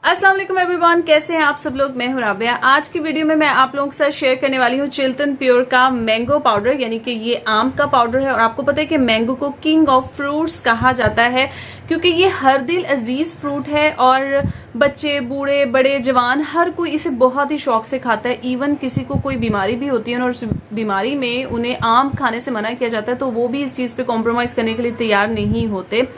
अस्सलाम वालेकुम एवरीवन, कैसे हैं आप सब लोग। मैं हूं राबिया। आज की वीडियो में मैं आप लोगों के साथ शेयर करने वाली हूं चिल्टन प्योर का मैंगो पाउडर, यानी कि ये आम का पाउडर है। और आपको पता है कि मैंगो को किंग ऑफ फ्रूट्स कहा जाता है क्योंकि ये हर दिल अजीज फ्रूट है और बच्चे, बूढ़े, बड़े, जवान हर कोई इसे बहुत ही शौक से खाता है। इवन किसी को कोई बीमारी भी होती है और उस बीमारी में उन्हें आम खाने से मना किया जाता है तो वो भी इस चीज पे कॉम्प्रोमाइज करने के लिए तैयार नहीं होते।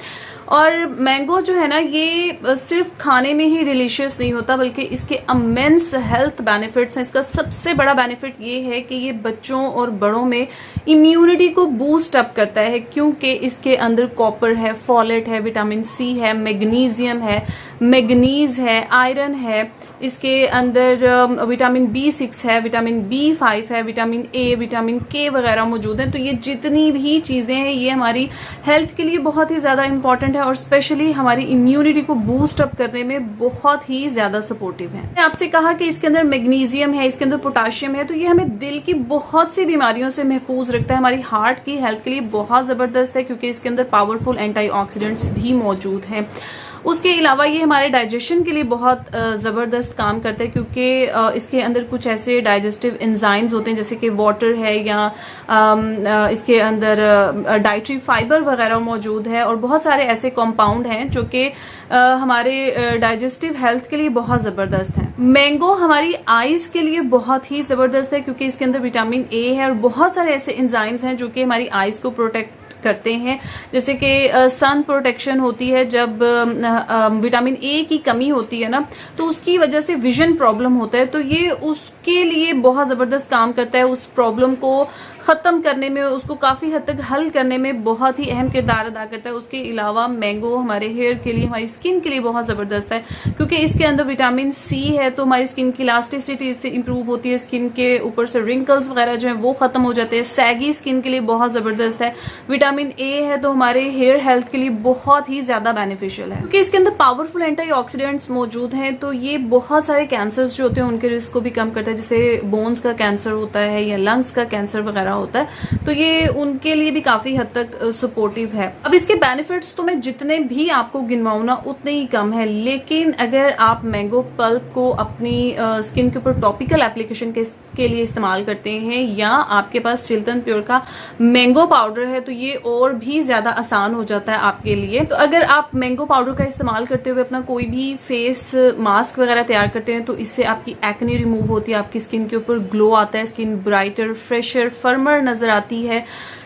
और मैंगो जो है ना, ये सिर्फ खाने में ही डिलीशियस नहीं होता बल्कि इसके अमेंस हेल्थ बेनिफिट्स हैं। इसका सबसे बड़ा बेनिफिट ये है कि ये बच्चों और बड़ों में इम्यूनिटी को बूस्ट अप करता है क्योंकि इसके अंदर कॉपर है, फॉलेट है, विटामिन सी है, मैग्नीशियम है, मैग्नीज है, आयरन है, इसके अंदर विटामिन B6 है, विटामिन B5 है, विटामिन ए, विटामिन के वगैरह मौजूद हैं। तो ये जितनी भी चीजें हैं ये हमारी हेल्थ के लिए बहुत ही ज्यादा इंपॉर्टेंट है और स्पेशली हमारी इम्यूनिटी को बूस्ट अप करने में बहुत ही ज्यादा सपोर्टिव है। मैंने आपसे कहा कि इसके अंदर मैग्नीशियम है, इसके अंदर पोटाशियम है, तो ये हमें दिल की बहुत सी बीमारियों से महफूज रखता है। हमारी हार्ट की हेल्थ के लिए बहुत जबरदस्त है क्योंकि इसके अंदर पावरफुल एंटीऑक्सीडेंट्स भी मौजूद हैं। उसके अलावा ये हमारे डाइजेशन के लिए बहुत जबरदस्त काम करता है क्योंकि इसके अंदर कुछ ऐसे डाइजेस्टिव एंजाइम्स होते हैं जैसे कि वाटर है या इसके अंदर डाइटरी फाइबर वगैरह मौजूद है और बहुत सारे ऐसे कंपाउंड हैं जो कि हमारे डाइजेस्टिव हेल्थ के लिए बहुत जबरदस्त है। मैंगो हमारी आईज के लिए बहुत ही जबरदस्त है क्योंकि इसके अंदर विटामिन ए है और बहुत सारे ऐसे एंजाइम्स हैं जो कि हमारी आईज को प्रोटेक्ट करते हैं। जैसे कि सन प्रोटेक्शन होती है, जब विटामिन ए की कमी होती है ना तो उसकी वजह से विजन प्रॉब्लम होता है, तो ये उसके लिए बहुत जबरदस्त काम करता है। उस प्रॉब्लम को खत्म करने में, उसको काफी हद तक हल करने में बहुत ही अहम किरदार अदा करता है। उसके अलावा मैंगो हमारे हेयर के लिए, हमारी स्किन के लिए बहुत जबरदस्त है क्योंकि इसके अंदर विटामिन सी है तो हमारी स्किन की इलास्टिसिटी इससे इंप्रूव होती है। स्किन के ऊपर से रिंकल्स वगैरह जो है वो खत्म हो जाते हैं। सैगी स्किन के लिए बहुत जबरदस्त है। विटामिन ए है तो हमारे हेयर हेल्थ के लिए बहुत ही ज्यादा बेनिफिशियल है क्योंकि इसके अंदर पावरफुल एंटीऑक्सीडेंट्स मौजूद हैं। तो ये बहुत सारे कैंसर्स जो होते हैं उनके रिस्क को भी कम करता है, जैसे बोन्स का कैंसर होता है या लंग्स का कैंसर वगैरह होता है, तो ये उनके लिए भी काफी हद तक सपोर्टिव है। अब इसके बेनिफिट्स तो मैं जितने भी आपको गिनवाऊं ना उतने ही कम है, लेकिन अगर आप मैंगो पल्प को अपनी स्किन के ऊपर टॉपिकल एप्लीकेशन के लिए इस्तेमाल करते हैं या आपके पास चिल्टन प्योर का मैंगो पाउडर है तो ये और भी ज्यादा आसान हो जाता है आपके लिए। तो अगर आप मैंगो पाउडर का इस्तेमाल करते हुए अपना कोई भी फेस मास्क वगैरह तैयार करते हैं तो इससे आपकी एक्ने रिमूव होती है, आपकी स्किन के ऊपर ग्लो आता है, स्किन ब्राइटर, फ्रेशर, फर्मर नजर आती है।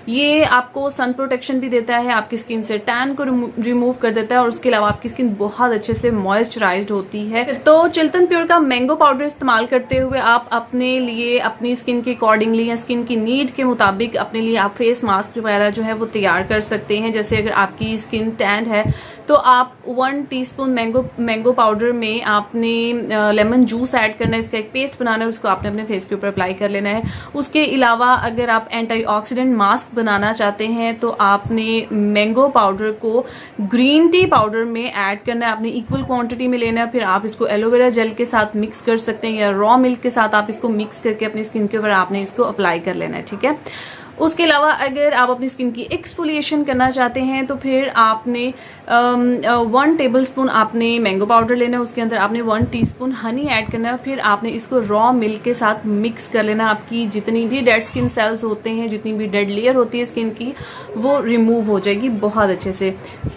ये आपको सन प्रोटेक्शन भी देता है, आपकी स्किन से टैन को रिमूव कर देता है और उसके अलावा आपकी स्किन बहुत अच्छे से मॉइस्चराइज्ड होती है। तो चिल्टन प्योर का मैंगो पाउडर इस्तेमाल करते हुए आप अपने लिए, अपनी स्किन के अकॉर्डिंगली या स्किन की नीड के मुताबिक अपने लिए आप फेस मास्क वगैरह जो है वो तैयार कर सकते हैं। जैसे अगर आपकी स्किन टैन है तो आप 1 टीस्पून मैंगो पाउडर में आपने लेमन जूस ऐड करना है, इसका एक पेस्ट बनाना है, उसको आपने अपने फेस के ऊपर अप्लाई कर लेना है। उसके अलावा अगर आप एंटीऑक्सीडेंट मास्क बनाना चाहते हैं तो आपने मैंगो पाउडर को ग्रीन टी पाउडर में ऐड करना है, आपने इक्वल क्वांटिटी में लेना है। फिर आप इसको एलोवेरा जेल के साथ मिक्स कर सकते हैं या रॉ मिल्क के साथ आप इसको मिक्स करके अपनी स्किन के ऊपर आपने इसको अप्लाई कर लेना है, ठीक है। उसके अलावा अगर आप अपनी स्किन की एक्सफोलिएशन करना चाहते हैं तो फिर आपने 1 टेबलस्पून आपने मैंगो पाउडर लेना है, उसके अंदर आपने 1 टीस्पून हनी ऐड करना है, फिर आपने इसको रॉ मिल्क के साथ मिक्स कर लेना। आपकी जितनी भी डेड स्किन सेल्स होते हैं, जितनी भी डेड लेयर होती है स्किन की, वो रिमूव हो जाएगी बहुत अच्छे से।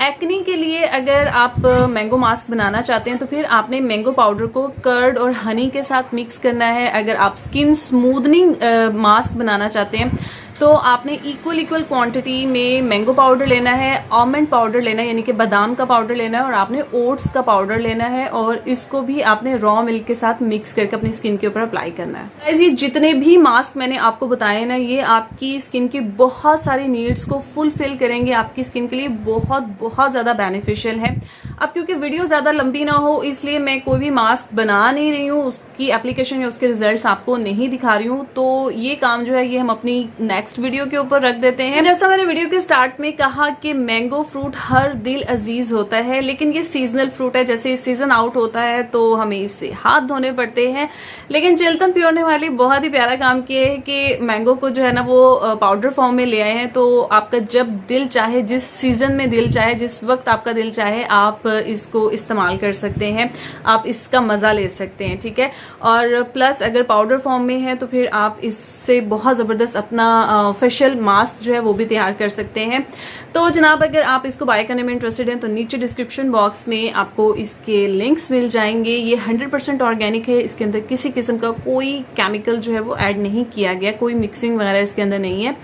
एक्ने के लिए अगर आप मैंगो मास्क बनाना चाहते हैं तो फिर आपने मैंगो पाउडर को कर्ड और हनी के साथ मिक्स करना है। अगर आप स्किन स्मूदनिंग मास्क बनाना चाहते हैं तो आपने इक्वल क्वांटिटी में मैंगो पाउडर लेना है, आलमंड पाउडर लेना है यानी कि बादाम का पाउडर लेना है और आपने ओट्स का पाउडर लेना है और इसको भी आपने रॉ मिल्क के साथ मिक्स करके अपनी स्किन के ऊपर अप्लाई करना है। गाइस, ये जितने भी मास्क मैंने आपको बताए ना, ये आपकी स्किन की बहुत सारी नीड्स को फुलफिल करेंगे, आपकी स्किन के लिए बहुत ज्यादा बेनिफिशियल है। अब क्योंकि वीडियो ज्यादा लंबी ना हो इसलिए मैं कोई भी मास्क बना नहीं रही हूँ, उसकी एप्लीकेशन या उसके रिजल्ट्स आपको नहीं दिखा रही हूँ, तो ये काम जो है ये हम अपनी नेक्स्ट वीडियो के ऊपर रख देते हैं। जैसा मैंने वीडियो के स्टार्ट में कहा कि मैंगो फ्रूट हर दिल अजीज होता है, लेकिन ये सीजनल फ्रूट है। जैसे सीजन आउट होता है तो हमें इससे हाथ धोने पड़ते हैं, लेकिन चिल्टन प्योर ने वाली बहुत ही प्यारा काम किया है कि मैंगो को जो है ना वो पाउडर फॉर्म में ले आए हैं। तो आपका जब दिल चाहे, जिस सीजन में दिल चाहे, जिस वक्त आपका दिल चाहे, आप आप इसको इस्तेमाल कर सकते हैं, आप इसका मजा ले सकते हैं, ठीक है। और प्लस अगर पाउडर फॉर्म में है तो फिर आप इससे बहुत जबरदस्त अपना फेशियल मास्क जो है वो भी तैयार कर सकते हैं। तो जनाब अगर आप इसको बाय करने में इंटरेस्टेड हैं तो नीचे डिस्क्रिप्शन बॉक्स में आपको इसके लिंक्स मिल जाएंगे। ये 100% ऑर्गेनिक है, इसके अंदर किसी किस्म का कोई केमिकल जो है वो ऐड नहीं किया गया, कोई मिक्सिंग वगैरह इसके अंदर नहीं है।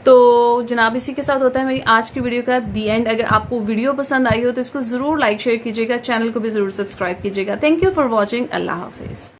तो जनाब इसी के साथ होता है मेरी आज की वीडियो का दी एंड। अगर आपको वीडियो पसंद आई हो तो इसको जरूर लाइक शेयर कीजिएगा, चैनल को भी जरूर सब्सक्राइब कीजिएगा। Thank you for watching. Allah Hafiz.